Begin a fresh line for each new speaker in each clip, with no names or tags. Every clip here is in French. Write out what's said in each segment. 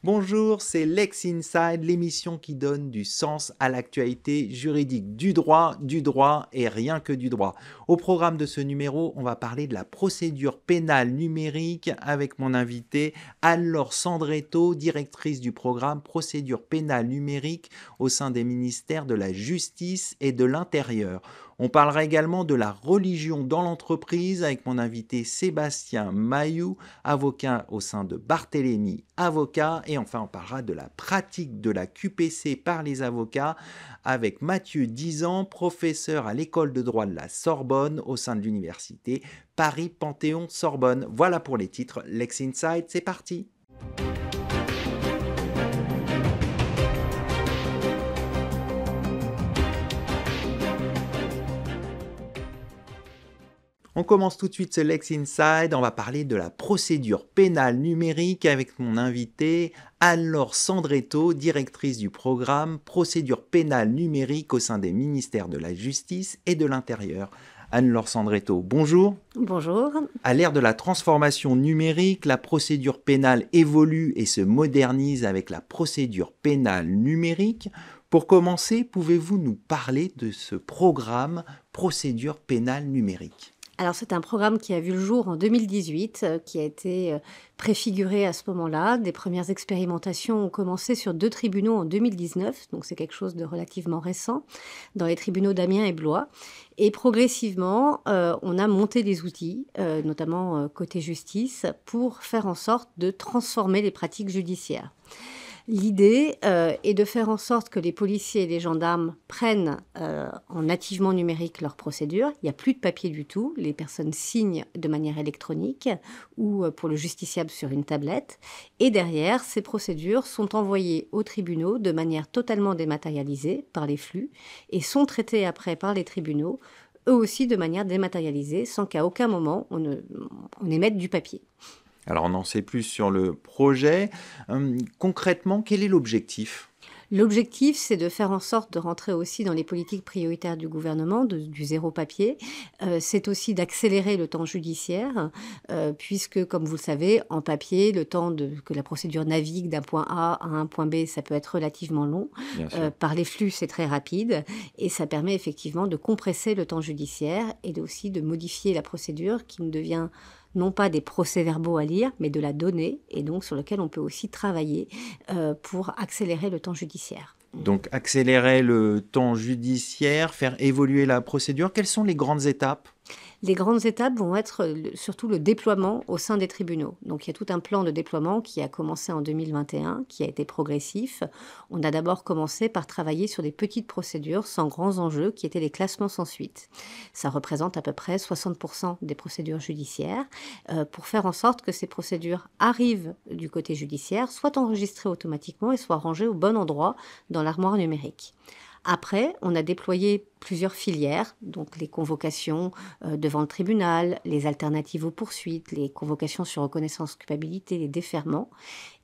Bonjour, c'est Lex Inside, l'émission qui donne du sens à l'actualité juridique, du droit et rien que du droit. Au programme de ce numéro, on va parler de la procédure pénale numérique avec mon invitée Anne-Laure Sandretto, directrice du programme procédure pénale numérique au sein des ministères de la Justice et de l'Intérieur. On parlera également de la religion dans l'entreprise avec mon invité Sébastien Mailloux, avocat au sein de Barthélemy Avocat. Et enfin, on parlera de la pratique de la QPC par les avocats avec Mathieu Dizan, professeur à l'école de droit de la Sorbonne au sein de l'université Paris-Panthéon-Sorbonne. Voilà pour les titres. Lex Inside, c'est parti! On commence tout de suite ce Lex Inside, on va parler de la procédure pénale numérique avec mon invité Anne-Laure Sandretto, directrice du programme procédure pénale numérique au sein des ministères de la Justice et de l'Intérieur. Anne-Laure Sandretto, bonjour.
Bonjour.
À l'ère de la transformation numérique, la procédure pénale évolue et se modernise avec la procédure pénale numérique. Pour commencer, pouvez-vous nous parler de ce programme procédure pénale numérique ?
Alors, c'est un programme qui a vu le jour en 2018, qui a été préfiguré à ce moment-là. Des premières expérimentations ont commencé sur 2 tribunaux en 2019, donc c'est quelque chose de relativement récent, dans les tribunaux d'Amiens et Blois. Et progressivement, on a monté des outils, notamment côté justice, pour faire en sorte de transformer les pratiques judiciaires. L'idée est de faire en sorte que les policiers et les gendarmes prennent en nativement numérique leurs procédures. Il n'y a plus de papier du tout. Les personnes signent de manière électronique ou pour le justiciable sur une tablette. Et derrière, ces procédures sont envoyées aux tribunaux de manière totalement dématérialisée par les flux et sont traitées après par les tribunaux, eux aussi de manière dématérialisée, sans qu'à aucun moment on émette du papier.
Alors, on en sait plus sur le projet. Concrètement, quel est l'objectif ?
L'objectif, c'est de faire en sorte de rentrer aussi dans les politiques prioritaires du gouvernement, du zéro papier. C'est aussi d'accélérer le temps judiciaire, puisque, comme vous le savez, en papier, le temps que la procédure navigue d'un point A à un point B, ça peut être relativement long. Par les flux, c'est très rapide. Et ça permet effectivement de compresser le temps judiciaire et aussi de modifier la procédure qui ne devient non pas des procès-verbaux à lire, mais de la donnée, et donc sur lequel on peut aussi travailler pour accélérer le temps judiciaire.
Donc accélérer le temps judiciaire, faire évoluer la procédure, quelles sont les grandes étapes ?
Les grandes étapes vont être surtout le déploiement au sein des tribunaux. Donc il y a tout un plan de déploiement qui a commencé en 2021, qui a été progressif. On a d'abord commencé par travailler sur des petites procédures sans grands enjeux, qui étaient les classements sans suite. Ça représente à peu près 60% des procédures judiciaires, pour faire en sorte que ces procédures arrivent du côté judiciaire, soient enregistrées automatiquement et soient rangées au bon endroit dans l'armoire numérique. Après, on a déployé plusieurs filières, donc les convocations devant le tribunal, les alternatives aux poursuites, les convocations sur reconnaissance culpabilité, les déferrements.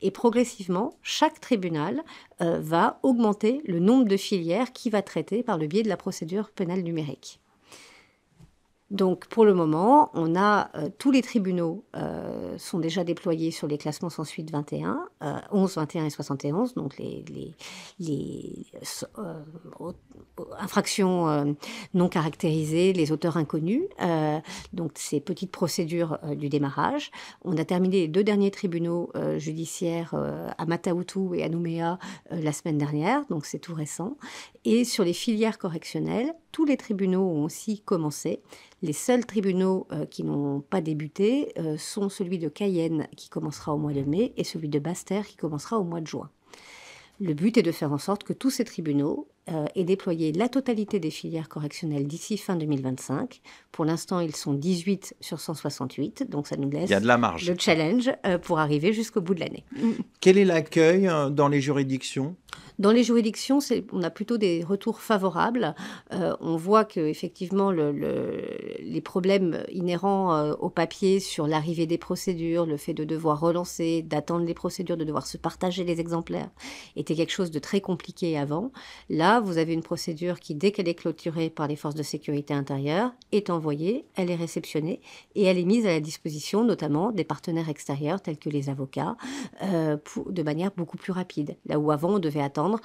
Et progressivement, chaque tribunal va augmenter le nombre de filières qu'il va traiter par le biais de la procédure pénale numérique. Donc, pour le moment, on a tous les tribunaux sont déjà déployés sur les classements sans suite 21, 11, 21 et 71, donc les infractions non caractérisées, les auteurs inconnus, donc ces petites procédures du démarrage. On a terminé les 2 derniers tribunaux judiciaires à Mata-Utu et à Nouméa la semaine dernière, donc c'est tout récent. Et sur les filières correctionnelles, tous les tribunaux ont aussi commencé. Les seuls tribunaux qui n'ont pas débuté sont celui de Cayenne qui commencera au mois de mai et celui de Basse-Terre qui commencera au mois de juin. Le but est de faire en sorte que tous ces tribunaux aient déployé la totalité des filières correctionnelles d'ici fin 2025. Pour l'instant, ils sont 18 sur 168, donc ça nous laisse
Il y a de la marge.
Le challenge pour arriver jusqu'au bout de l'année.
Quel est l'accueil dans les juridictions ?
Dans les juridictions, on a plutôt des retours favorables. On voit qu'effectivement, les problèmes inhérents au papier sur l'arrivée des procédures, le fait de devoir relancer, d'attendre les procédures, de devoir se partager les exemplaires, était quelque chose de très compliqué avant. Là, là, vous avez une procédure qui, dès qu'elle est clôturée par les forces de sécurité intérieure, est envoyée, elle est réceptionnée et elle est mise à la disposition notamment des partenaires extérieurs tels que les avocats de manière beaucoup plus rapide. Là où avant, on devait attendre,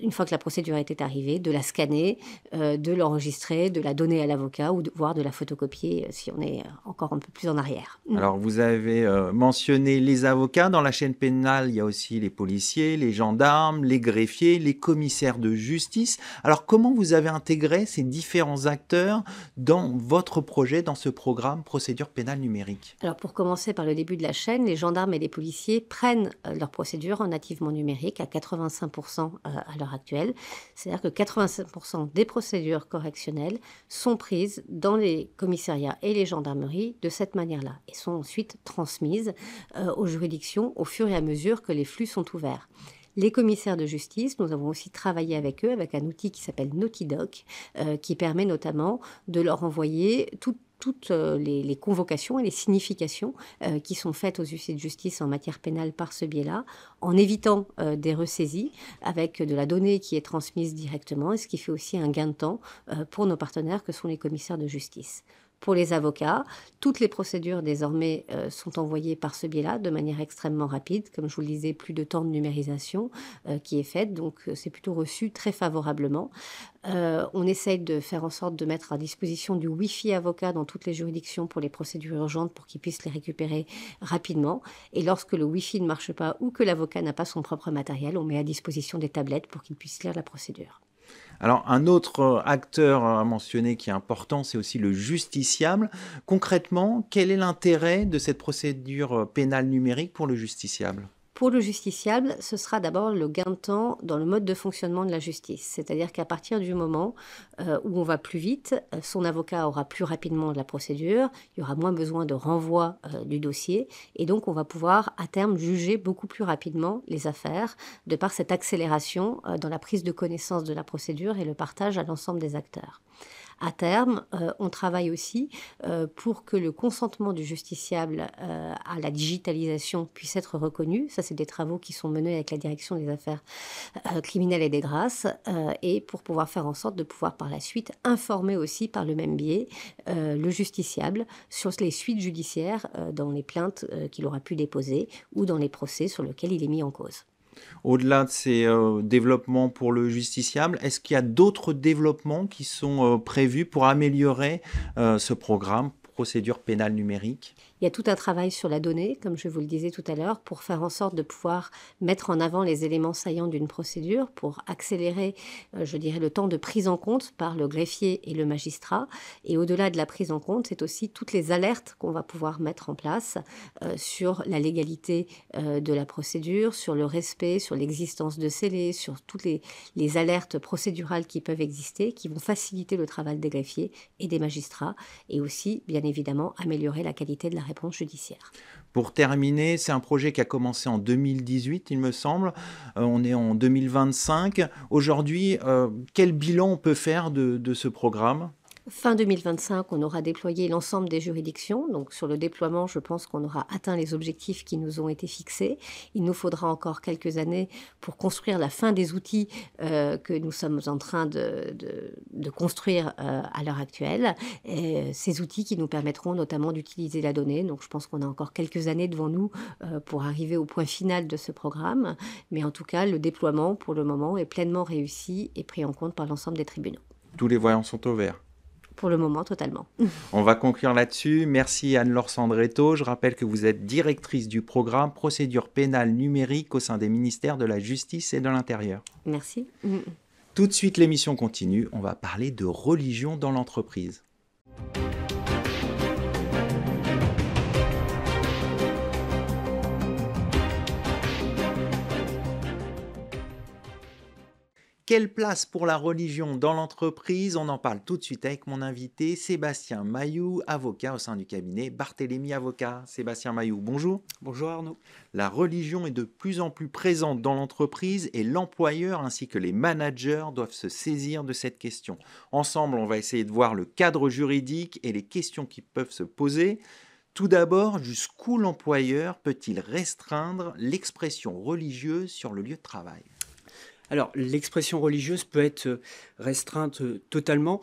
une fois que la procédure était arrivée, de la scanner, de l'enregistrer, de la donner à l'avocat ou voire de la photocopier si on est encore un peu plus en arrière.
Alors, vous avez mentionné les avocats. Dans la chaîne pénale, il y a aussi les policiers, les gendarmes, les greffiers, les commissaires de justice. Alors, comment vous avez intégré ces différents acteurs dans votre projet, dans ce programme Procédure pénale numérique?
Alors pour commencer par le début de la chaîne, les gendarmes et les policiers prennent leur procédure en nativement numérique à 85% à l'heure actuelle. C'est-à-dire que 85% des procédures correctionnelles sont prises dans les commissariats et les gendarmeries de cette manière-là et sont ensuite transmises aux juridictions au fur et à mesure que les flux sont ouverts. Les commissaires de justice, nous avons aussi travaillé avec eux avec un outil qui s'appelle Nautidoc, qui permet notamment de leur envoyer toutes les convocations et les significations qui sont faites aux huissiers de justice en matière pénale par ce biais-là, en évitant des ressaisies avec de la donnée qui est transmise directement, et ce qui fait aussi un gain de temps pour nos partenaires que sont les commissaires de justice. Pour les avocats, toutes les procédures désormais sont envoyées par ce biais-là de manière extrêmement rapide. Comme je vous le disais, plus de temps de numérisation qui est faite, donc c'est plutôt reçu très favorablement. On essaye de faire en sorte de mettre à disposition du Wi-Fi avocat dans toutes les juridictions pour les procédures urgentes pour qu'ils puissent les récupérer rapidement. Et lorsque le Wi-Fi ne marche pas ou que l'avocat n'a pas son propre matériel, on met à disposition des tablettes pour qu'il puisse lire la procédure.
Alors, un autre acteur à mentionner qui est important, c'est aussi le justiciable. Concrètement, quel est l'intérêt de cette procédure pénale numérique pour le justiciable?
Pour le justiciable, ce sera d'abord le gain de temps dans le mode de fonctionnement de la justice. C'est-à-dire qu'à partir du moment où on va plus vite, son avocat aura plus rapidement la procédure, il y aura moins besoin de renvoi du dossier, et donc on va pouvoir à terme juger beaucoup plus rapidement les affaires, de par cette accélération dans la prise de connaissance de la procédure et le partage à l'ensemble des acteurs. À terme, on travaille aussi pour que le consentement du justiciable à la digitalisation puisse être reconnu. Ça, c'est des travaux qui sont menés avec la direction des affaires criminelles et des grâces, et pour pouvoir faire en sorte de pouvoir par la suite informer aussi par le même biais le justiciable sur les suites judiciaires dans les plaintes qu'il aura pu déposer ou dans les procès sur lesquels il est mis en cause.
Au-delà de ces développements pour le justiciable, est-ce qu'il y a d'autres développements qui sont prévus pour améliorer ce programme Procédure pénale numérique?
Il y a tout un travail sur la donnée, comme je vous le disais tout à l'heure, pour faire en sorte de pouvoir mettre en avant les éléments saillants d'une procédure, pour accélérer, je dirais, le temps de prise en compte par le greffier et le magistrat. Et au-delà de la prise en compte, c'est aussi toutes les alertes qu'on va pouvoir mettre en place sur la légalité de la procédure, sur le respect, sur l'existence de scellés, sur toutes les alertes procédurales qui peuvent exister, qui vont faciliter le travail des greffiers et des magistrats, et aussi, bien évidemment, améliorer la qualité de la réponse judiciaire.
Pour terminer, c'est un projet qui a commencé en 2018, il me semble. On est en 2025. Aujourd'hui, quel bilan on peut faire de ce programme?
Fin 2025, on aura déployé l'ensemble des juridictions. Donc sur le déploiement, je pense qu'on aura atteint les objectifs qui nous ont été fixés. Il nous faudra encore quelques années pour construire la fin des outils que nous sommes en train de construire à l'heure actuelle. Et ces outils qui nous permettront notamment d'utiliser la donnée. Donc je pense qu'on a encore quelques années devant nous pour arriver au point final de ce programme. Mais en tout cas, le déploiement, pour le moment, est pleinement réussi et pris en compte par l'ensemble des tribunaux.
Tous les voyants sont au vert.
Pour le moment, totalement.
On va conclure là-dessus. Merci Anne-Laure Sandretto. Je rappelle que vous êtes directrice du programme Procédure pénale numérique au sein des ministères de la Justice et de l'Intérieur.
Merci.
Tout de suite, l'émission continue. On va parler de religion dans l'entreprise. Quelle place pour la religion dans l'entreprise? On en parle tout de suite avec mon invité, Sébastien Mailloux, avocat au sein du cabinet Barthélémy Avocat. Sébastien Mailloux, bonjour.
Bonjour Arnaud.
La religion est de plus en plus présente dans l'entreprise et l'employeur ainsi que les managers doivent se saisir de cette question. Ensemble, on va essayer de voir le cadre juridique et les questions qui peuvent se poser. Tout d'abord, jusqu'où l'employeur peut-il restreindre l'expression religieuse sur le lieu de travail?
Alors, l'expression religieuse peut être restreinte totalement.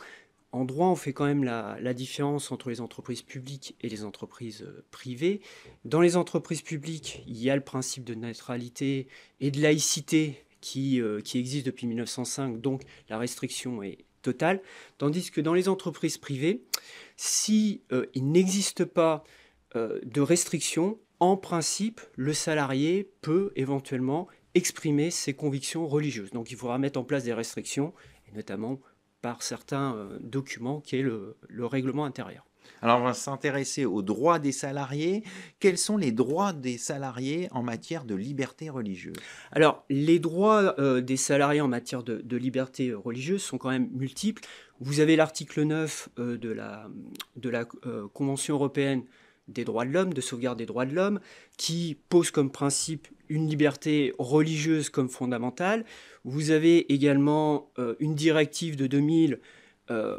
En droit, on fait quand même la différence entre les entreprises publiques et les entreprises privées. Dans les entreprises publiques, il y a le principe de neutralité et de laïcité qui existe depuis 1905, donc la restriction est totale. Tandis que dans les entreprises privées, si il n'existe pas de restriction, en principe, le salarié peut éventuellement exprimer ses convictions religieuses. Donc il faudra mettre en place des restrictions, et notamment par certains documents qui est le règlement intérieur.
Alors, on va s'intéresser aux droits des salariés. Quels sont les droits des salariés en matière de liberté religieuse?
Alors, les droits des salariés en matière de liberté religieuse sont quand même multiples. Vous avez l'article 9 de la Convention européenne des droits de l'homme, de sauvegarde des droits de l'homme, qui pose comme principe une liberté religieuse comme fondamentale. Vous avez également une directive de 2000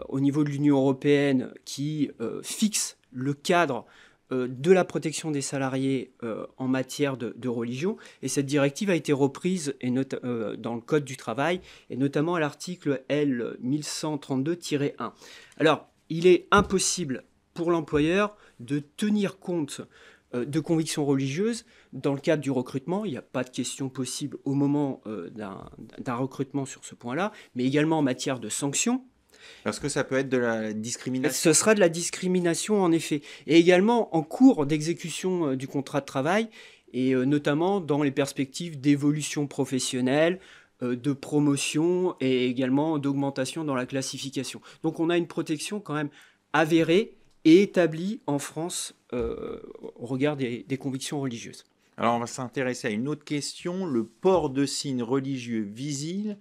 au niveau de l'Union européenne qui fixe le cadre de la protection des salariés en matière de religion. Et cette directive a été reprise dans le Code du travail, et notamment à l'article L 1132-1. Alors, il est impossible pour l'employeur de tenir compte de convictions religieuses dans le cadre du recrutement. Il n'y a pas de question possible au moment d'un recrutement sur ce point-là, mais également en matière de sanctions.
Parce que ça peut être de la discrimination.
Ce sera de la discrimination, en effet. Et également en cours d'exécution du contrat de travail, et notamment dans les perspectives d'évolution professionnelle, de promotion et également d'augmentation dans la classification. Donc on a une protection quand même avérée et établie en France au regard des convictions religieuses.
Alors, on va s'intéresser à une autre question, le port de signes religieux visibles.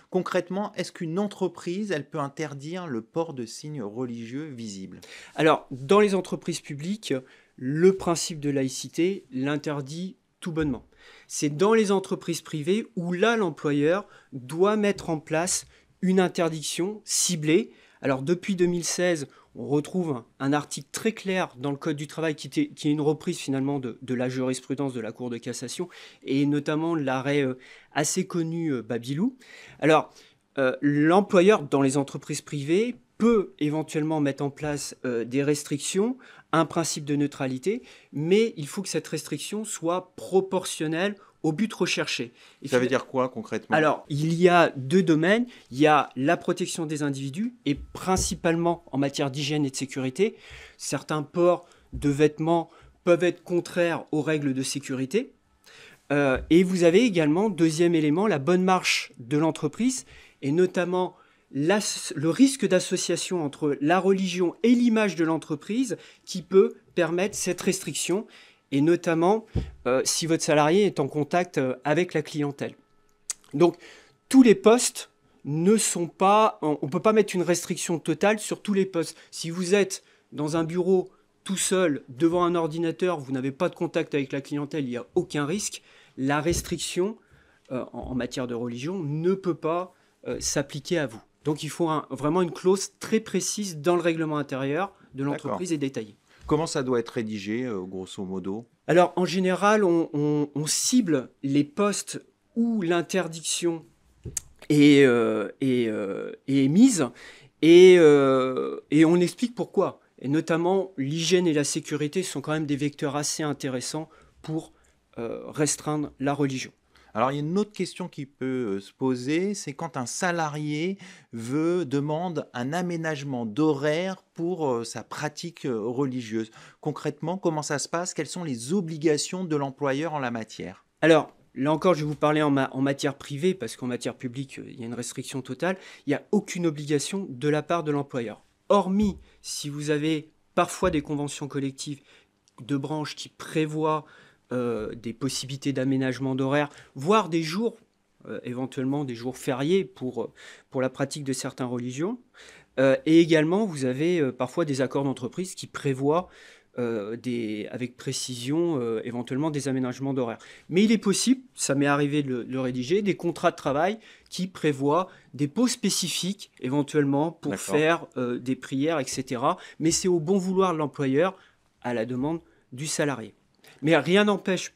Concrètement, est-ce qu'une entreprise, elle peut interdire le port de signes religieux visibles?
Alors, dans les entreprises publiques, le principe de laïcité l'interdit tout bonnement. C'est dans les entreprises privées où là, l'employeur doit mettre en place une interdiction ciblée. Alors, depuis 2016, on retrouve un article très clair dans le Code du travail qui est une reprise finalement de la jurisprudence de la Cour de cassation et notamment l'arrêt assez connu Babilou. Alors, l'employeur dans les entreprises privées peut éventuellement mettre en place des restrictions, un principe de neutralité, mais il faut que cette restriction soit proportionnelle au but recherché. Et
ça veut dire quoi concrètement?
Alors, il y a deux domaines. Il y a la protection des individus et principalement en matière d'hygiène et de sécurité. Certains ports de vêtements peuvent être contraires aux règles de sécurité. Et vous avez également, deuxième élément, la bonne marche de l'entreprise et notamment le risque d'association entre la religion et l'image de l'entreprise qui peut permettre cette restriction. Et notamment si votre salarié est en contact avec la clientèle. Donc, tous les postes ne sont pas... On ne peut pas mettre une restriction totale sur tous les postes. Si vous êtes dans un bureau tout seul, devant un ordinateur, vous n'avez pas de contact avec la clientèle, il n'y a aucun risque. La restriction en matière de religion ne peut pas s'appliquer à vous. Donc, il faut vraiment une clause très précise dans le règlement intérieur de l'entreprise et détaillée.
Comment ça doit être rédigé, grosso modo?
Alors, en général, on cible les postes où l'interdiction est émise et on explique pourquoi. Et notamment, l'hygiène et la sécurité sont quand même des vecteurs assez intéressants pour restreindre la religion.
Alors, il y a une autre question qui peut se poser, c'est quand un salarié demande un aménagement d'horaire pour sa pratique religieuse. Concrètement, comment ça se passe? Quelles sont les obligations de l'employeur en la matière?
Alors, là encore, je vais vous parler en matière privée, parce qu'en matière publique, il y a une restriction totale. Il n'y a aucune obligation de la part de l'employeur. Hormis si vous avez parfois des conventions collectives de branche qui prévoient des possibilités d'aménagement d'horaire, voire des jours, éventuellement des jours fériés pour la pratique de certaines religions. Et également, vous avez parfois des accords d'entreprise qui prévoient avec précision éventuellement des aménagements d'horaire. Mais il est possible, ça m'est arrivé de le rédiger, des contrats de travail qui prévoient des pauses spécifiques éventuellement pour faire des prières, etc. Mais c'est au bon vouloir de l'employeur à la demande du salarié. Mais rien n'empêche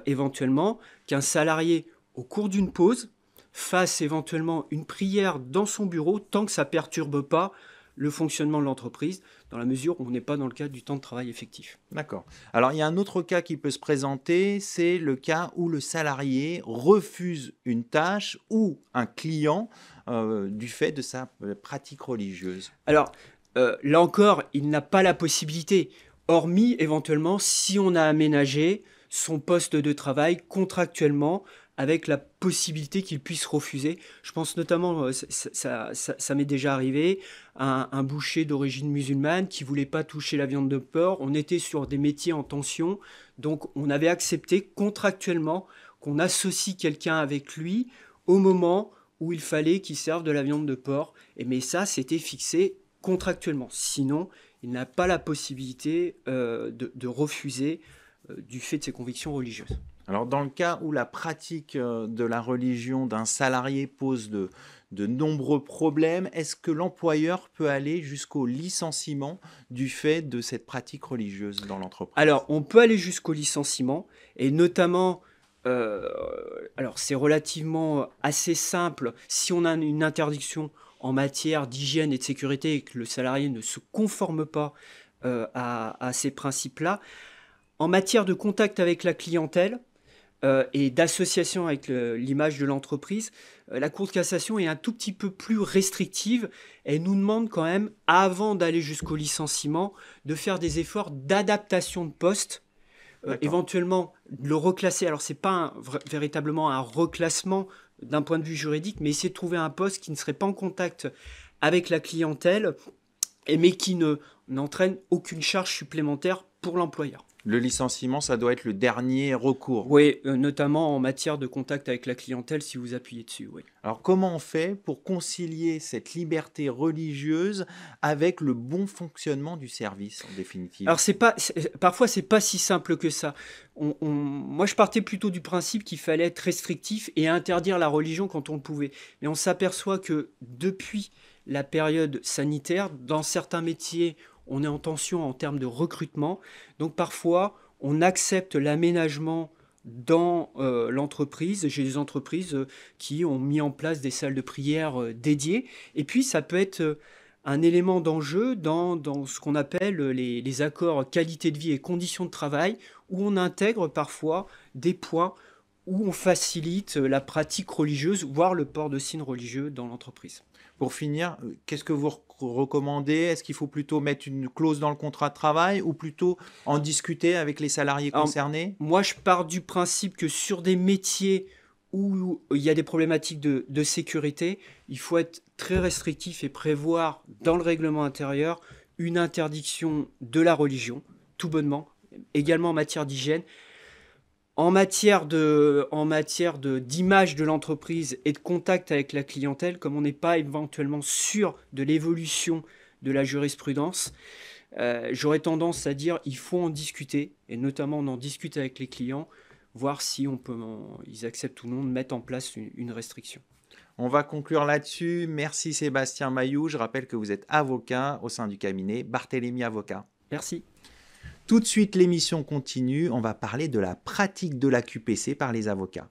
éventuellement qu'un salarié au cours d'une pause, fasse éventuellement une prière dans son bureau tant que ça ne perturbe pas le fonctionnement de l'entreprise, dans la mesure où on n'est pas dans le cadre du temps de travail effectif.
D'accord. Alors, il y a un autre cas qui peut se présenter, c'est le cas où le salarié refuse une tâche ou un client du fait de sa pratique religieuse.
Alors, là encore, il n'a pas la possibilité, hormis éventuellement si on a aménagé son poste de travail contractuellement avec la possibilité qu'il puisse refuser. Je pense notamment, ça m'est déjà arrivé, un boucher d'origine musulmane qui voulait pas toucher la viande de porc. On était sur des métiers en tension, donc on avait accepté contractuellement qu'on associe quelqu'un avec lui au moment où il fallait qu'il serve de la viande de porc. Mais ça, c'était fixé contractuellement. Sinon, il n'a pas la possibilité de refuser du fait de ses convictions religieuses.
Alors, dans le cas où la pratique de la religion d'un salarié pose de nombreux problèmes, est-ce que l'employeur peut aller jusqu'au licenciement du fait de cette pratique religieuse dans l'entreprise?
Alors, on peut aller jusqu'au licenciement, et notamment, alors c'est relativement assez simple, si on a une interdiction en matière d'hygiène et de sécurité et que le salarié ne se conforme pas à ces principes-là. En matière de contact avec la clientèle, et d'association avec l'image de l'entreprise, la Cour de cassation est un tout petit peu plus restrictive. Elle nous demande quand même, avant d'aller jusqu'au licenciement, de faire des efforts d'adaptation de poste, éventuellement de le reclasser. Alors, ce n'est pas véritablement un reclassement d'un point de vue juridique, mais essayer de trouver un poste qui ne serait pas en contact avec la clientèle, mais qui n'entraîne aucune charge supplémentaire pour l'employeur.
Le licenciement, ça doit être le dernier recours.
Oui, notamment en matière de contact avec la clientèle, si vous appuyez dessus. Oui.
Alors, comment on fait pour concilier cette liberté religieuse avec le bon fonctionnement du service, en définitive?
Alors, parfois, c'est pas si simple que ça. Moi, je partais plutôt du principe qu'il fallait être restrictif et interdire la religion quand on le pouvait. Mais on s'aperçoit que depuis la période sanitaire, dans certains métiers, on est en tension en termes de recrutement. Donc parfois, on accepte l'aménagement dans l'entreprise. J'ai des entreprises qui ont mis en place des salles de prière dédiées. Et puis, ça peut être un élément d'enjeu dans ce qu'on appelle les accords qualité de vie et conditions de travail, où on intègre parfois des points où on facilite la pratique religieuse, voire le port de signes religieux dans l'entreprise.
Pour finir, qu'est-ce que vous recommandez? Est-ce qu'il faut plutôt mettre une clause dans le contrat de travail ou plutôt en discuter avec les salariés concernés?
Moi, je pars du principe que sur des métiers où il y a des problématiques de sécurité, il faut être très restrictif et prévoir dans le règlement intérieur une interdiction de la religion, tout bonnement, également en matière d'hygiène. En matière d'image de l'entreprise et de contact avec la clientèle, comme on n'est pas éventuellement sûr de l'évolution de la jurisprudence, j'aurais tendance à dire qu'il faut en discuter, et notamment on en discute avec les clients, voir si ils acceptent ou non de mettre en place une restriction.
On va conclure là-dessus. Merci Sébastien Mailloux. Je rappelle que vous êtes avocat au sein du cabinet Barthélémy Avocat.
Merci.
Tout de suite, l'émission continue. On va parler de la pratique de la QPC par les avocats.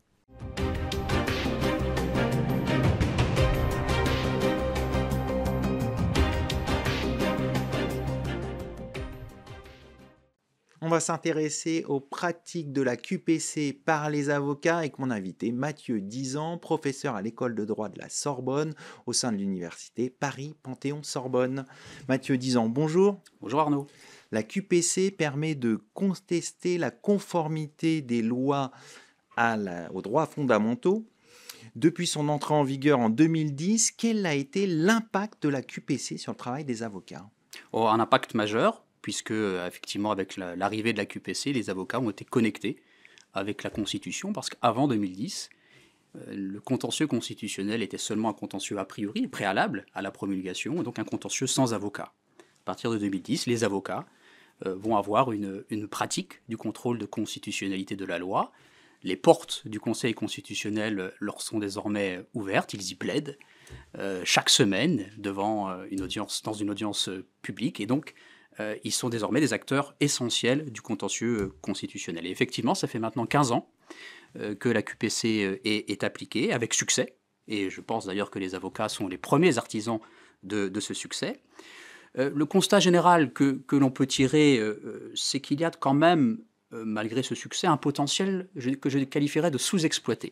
On va s'intéresser aux pratiques de la QPC par les avocats avec mon invité Mathieu Dizan, professeur à l'école de droit de la Sorbonne au sein de l'université Paris-Panthéon-Sorbonne. Mathieu Dizan, bonjour.
Bonjour Arnaud.
La QPC permet de contester la conformité des lois aux droits fondamentaux. Depuis son entrée en vigueur en 2010, quel a été l'impact de la QPC sur le travail des avocats?
Un impact majeur, puisque effectivement avec l'arrivée de la QPC, les avocats ont été connectés avec la Constitution, parce qu'avant 2010, le contentieux constitutionnel était seulement un contentieux a priori, préalable à la promulgation, et donc un contentieux sans avocat. À partir de 2010, les avocats vont avoir une pratique du contrôle de constitutionnalité de la loi. Les portes du Conseil constitutionnel leur sont désormais ouvertes, ils y plaident chaque semaine dans une audience publique, et donc ils sont désormais des acteurs essentiels du contentieux constitutionnel. Et effectivement, ça fait maintenant 15 ans que la QPC est appliquée avec succès. Et je pense d'ailleurs que les avocats sont les premiers artisans de ce succès. Le constat général que l'on peut tirer, c'est qu'il y a quand même, malgré ce succès, un potentiel que je qualifierais de sous-exploité.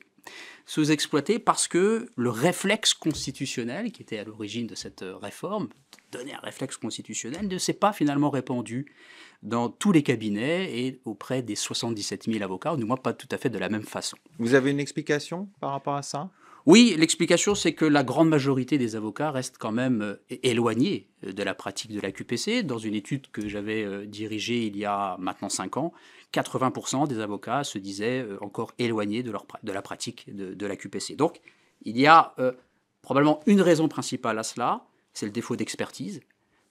Sous-exploité parce que le réflexe constitutionnel, qui était à l'origine de cette réforme, donner un réflexe constitutionnel, ne s'est pas finalement répandu dans tous les cabinets et auprès des 77 000 avocats, ou du moins pas tout à fait de la même façon.
Vous avez une explication par rapport à ça ?
Oui, l'explication, c'est que la grande majorité des avocats restent quand même éloignés de la pratique de la QPC. Dans une étude que j'avais dirigée il y a maintenant 5 ans, 80% des avocats se disaient encore éloignés de la pratique de la QPC. Donc, il y a probablement une raison principale à cela, c'est le défaut d'expertise.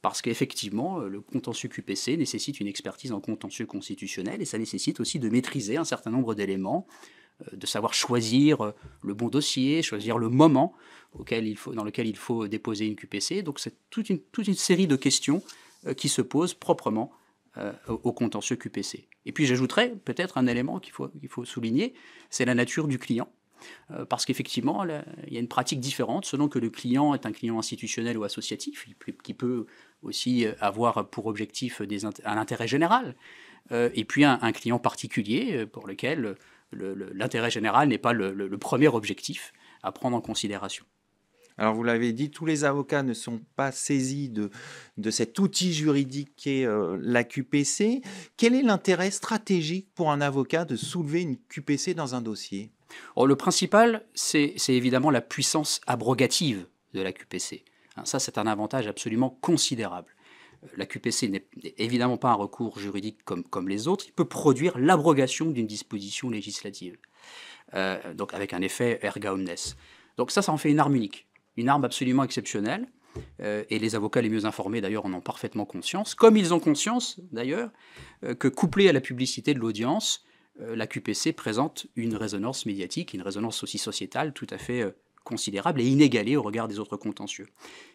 Parce qu'effectivement, le contentieux QPC nécessite une expertise en contentieux constitutionnel et ça nécessite aussi de maîtriser un certain nombre d'éléments, de savoir choisir le bon dossier, choisir le moment dans lequel il faut déposer une QPC. Donc c'est toute une série de questions qui se posent proprement au contentieux QPC. Et puis j'ajouterais peut-être un élément qu'il faut souligner, c'est la nature du client. Parce qu'effectivement, il y a une pratique différente selon que le client est un client institutionnel ou associatif, qui peut aussi avoir pour objectif un intérêt général, et puis un client particulier pour lequel l'intérêt général n'est pas le premier objectif à prendre en considération.
Alors vous l'avez dit, tous les avocats ne sont pas saisis de cet outil juridique qu'est la QPC. Quel est l'intérêt stratégique pour un avocat de soulever une QPC dans un dossier ?
Alors, le principal, c'est évidemment la puissance abrogative de la QPC. Ça, c'est un avantage absolument considérable. La QPC n'est évidemment pas un recours juridique comme les autres. Il peut produire l'abrogation d'une disposition législative, donc avec un effet erga omnes. Donc ça en fait une arme unique, une arme absolument exceptionnelle. Et les avocats les mieux informés, d'ailleurs, en ont parfaitement conscience, comme ils ont conscience, d'ailleurs, que couplé à la publicité de l'audience, la QPC présente une résonance médiatique, une résonance aussi sociétale tout à fait considérable et inégalée au regard des autres contentieux.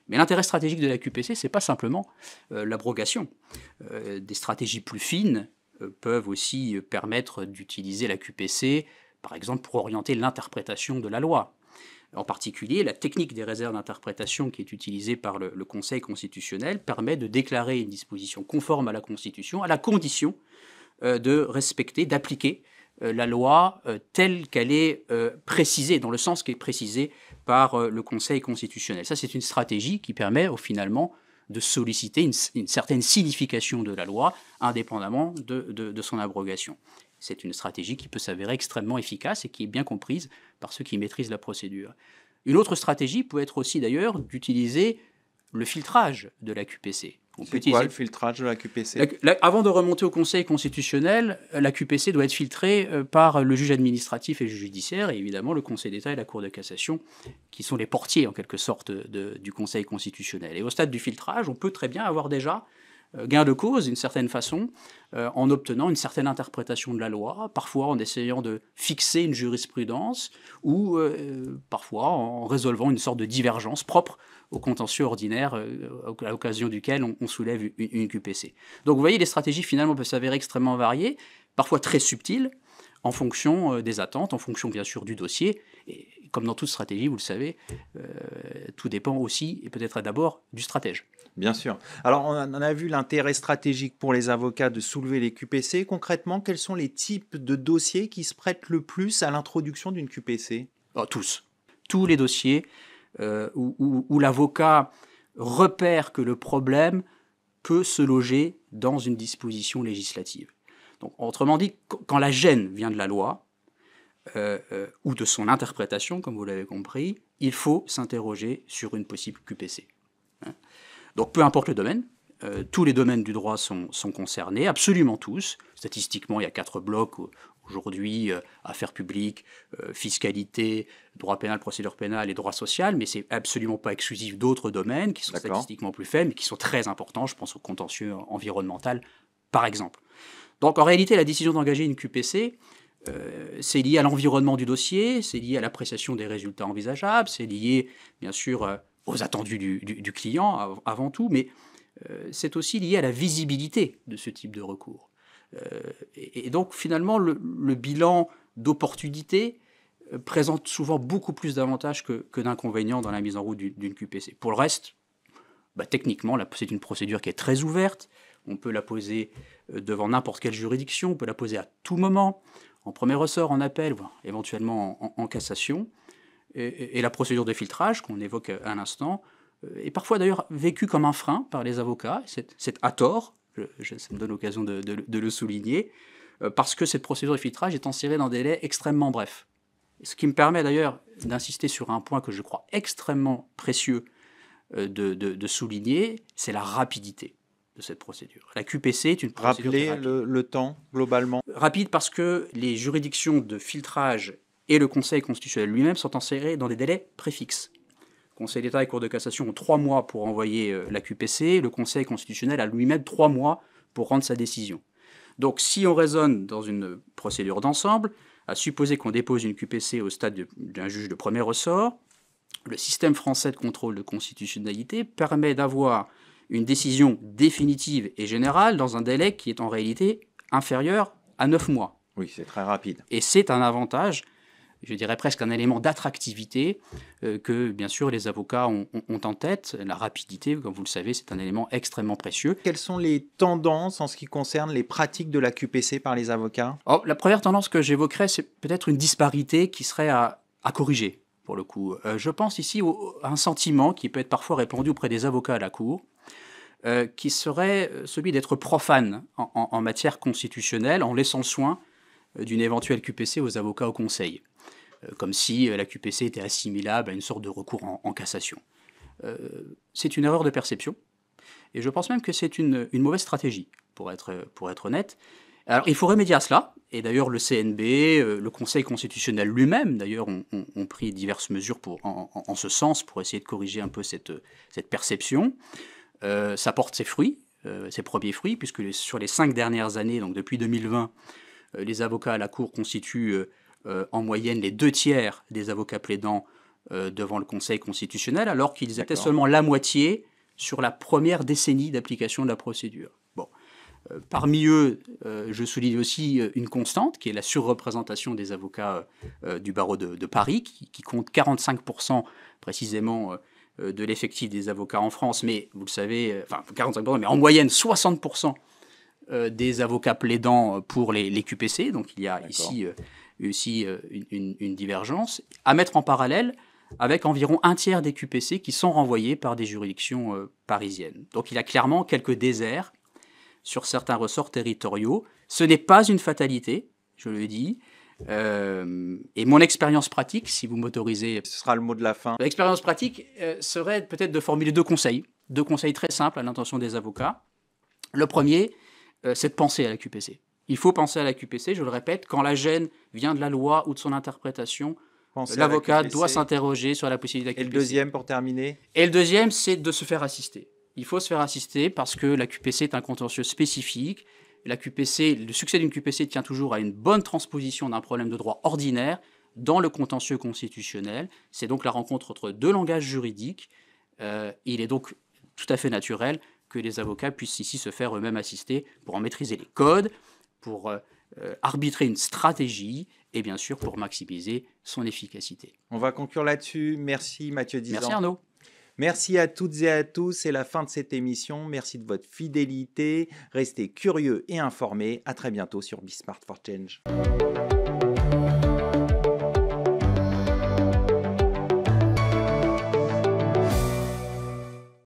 Mais l'intérêt stratégique de la QPC, c'est pas simplement l'abrogation. Des stratégies plus fines peuvent aussi permettre d'utiliser la QPC, par exemple, pour orienter l'interprétation de la loi. En particulier, la technique des réserves d'interprétation qui est utilisée par le Conseil constitutionnel permet de déclarer une disposition conforme à la Constitution à la condition de respecter, d'appliquer la loi telle qu'elle est précisée, dans le sens qui est précisé par le Conseil constitutionnel. Ça, c'est une stratégie qui permet finalement de solliciter une certaine signification de la loi, indépendamment de son abrogation. C'est une stratégie qui peut s'avérer extrêmement efficace et qui est bien comprise par ceux qui maîtrisent la procédure. Une autre stratégie peut être aussi d'ailleurs d'utiliser le filtrage de la QPC.
C'est quoi le filtrage de la QPC ?
Avant de remonter au Conseil constitutionnel, la QPC doit être filtrée par le juge administratif et le juge judiciaire, et évidemment le Conseil d'État et la Cour de cassation, qui sont les portiers en quelque sorte du Conseil constitutionnel. Et au stade du filtrage, on peut très bien avoir déjà gain de cause, d'une certaine façon, en obtenant une certaine interprétation de la loi, parfois en essayant de fixer une jurisprudence, ou parfois en résolvant une sorte de divergence propre au contentieux ordinaire à l'occasion duquel on soulève une QPC. Donc vous voyez, les stratégies finalement peuvent s'avérer extrêmement variées, parfois très subtiles, en fonction des attentes, en fonction bien sûr du dossier. Et comme dans toute stratégie, vous le savez, tout dépend aussi, et peut-être d'abord, du stratège.
Bien sûr. Alors, on a vu l'intérêt stratégique pour les avocats de soulever les QPC. Concrètement, quels sont les types de dossiers qui se prêtent le plus à l'introduction d'une QPC ?
Tous. Tous les dossiers où l'avocat repère que le problème peut se loger dans une disposition législative. Donc, autrement dit, quand la gêne vient de la loi, ou de son interprétation, comme vous l'avez compris, il faut s'interroger sur une possible QPC. Donc peu importe le domaine, tous les domaines du droit sont concernés, absolument tous. Statistiquement, il y a 4 blocs aujourd'hui, affaires publiques, fiscalité, droit pénal, procédure pénale et droit social, mais c'est absolument pas exclusif d'autres domaines qui sont statistiquement plus faibles, mais qui sont très importants. Je pense au contentieux environnemental, par exemple. Donc en réalité, la décision d'engager une QPC, c'est lié à l'environnement du dossier, c'est lié à l'appréciation des résultats envisageables, c'est lié, bien sûr, aux attendus du client avant tout, mais c'est aussi lié à la visibilité de ce type de recours. Et donc, finalement, le bilan d'opportunité présente souvent beaucoup plus d'avantages que d'inconvénients dans la mise en route d'une QPC. Pour le reste, techniquement, c'est une procédure qui est très ouverte. On peut la poser devant n'importe quelle juridiction, on peut la poser à tout moment, en premier ressort, en appel, voire éventuellement en cassation. Et la procédure de filtrage qu'on évoque à l'instant est parfois d'ailleurs vécue comme un frein par les avocats. C'est à tort, ça me donne l'occasion de le souligner, parce que cette procédure de filtrage est enseignée dans des délais extrêmement brefs. Ce qui me permet d'ailleurs d'insister sur un point que je crois extrêmement précieux de souligner, c'est la rapidité de cette procédure. La QPC est une procédure
Rappelez
rapide.
le temps, globalement.
Rapide parce que les juridictions de filtrage et le Conseil constitutionnel lui-même sont insérés dans des délais préfixes. Le Conseil d'État et Cour de cassation ont 3 mois pour envoyer la QPC, le Conseil constitutionnel a lui-même 3 mois pour rendre sa décision. Donc si on raisonne dans une procédure d'ensemble, à supposer qu'on dépose une QPC au stade d'un juge de premier ressort, le système français de contrôle de constitutionnalité permet d'avoir une décision définitive et générale dans un délai qui est en réalité inférieur à 9 mois.
Oui, c'est très rapide.
Et c'est un avantage, je dirais presque un élément d'attractivité que, bien sûr, les avocats ont en tête. La rapidité, comme vous le savez, c'est un élément extrêmement précieux.
Quelles sont les tendances en ce qui concerne les pratiques de la QPC par les avocats ?
La première tendance que j'évoquerais, c'est peut-être une disparité qui serait à corriger, pour le coup. Je pense ici à un sentiment qui peut être parfois répandu auprès des avocats à la Cour, qui serait celui d'être profane en matière constitutionnelle en laissant le soin d'une éventuelle QPC aux avocats au Conseil, comme si la QPC était assimilable à une sorte de recours en cassation. C'est une erreur de perception, et je pense même que c'est une mauvaise stratégie, pour être honnête. Alors, il faut remédier à cela, et d'ailleurs le CNB, le Conseil constitutionnel lui-même, d'ailleurs, ont pris diverses mesures en ce sens pour essayer de corriger un peu cette perception. Ça porte ses fruits, ses premiers fruits, puisque sur les 5 dernières années, donc depuis 2020, les avocats à la Cour constituent en moyenne les 2 tiers des avocats plaidants devant le Conseil constitutionnel, alors qu'ils étaient seulement la moitié sur la première décennie d'application de la procédure. Bon. Parmi eux, je souligne aussi une constante, qui est la surreprésentation des avocats du barreau de Paris, qui compte 45% précisément de l'effectif des avocats en France, mais vous le savez, 45%, mais en moyenne 60% des avocats plaidants pour les QPC, donc il y a ici une divergence, à mettre en parallèle avec environ un tiers des QPC qui sont renvoyés par des juridictions parisiennes. Donc il y a clairement quelques déserts sur certains ressorts territoriaux. Ce n'est pas une fatalité, je le dis. Et mon expérience pratique, si vous m'autorisez...
Ce sera le mot de la fin.
L'expérience pratique serait peut-être de formuler 2 conseils. 2 conseils très simples à l'intention des avocats. Le premier, c'est de penser à la QPC. Il faut penser à la QPC, je le répète, quand la gêne vient de la loi ou de son interprétation, l'avocat doit s'interroger sur la possibilité de la QPC.
Et le deuxième, pour terminer ?
Et le deuxième, c'est de se faire assister. Il faut se faire assister parce que la QPC est un contentieux spécifique. La QPC, le succès d'une QPC tient toujours à une bonne transposition d'un problème de droit ordinaire dans le contentieux constitutionnel. C'est donc la rencontre entre 2 langages juridiques. Il est donc tout à fait naturel que les avocats puissent ici se faire eux-mêmes assister pour en maîtriser les codes, pour arbitrer une stratégie et bien sûr pour maximiser son efficacité.
On va conclure là-dessus. Merci Mathieu Dizan.
Merci Arnaud.
Merci à toutes et à tous, c'est la fin de cette émission. Merci de votre fidélité. Restez curieux et informés. À très bientôt sur Be Smart for Change.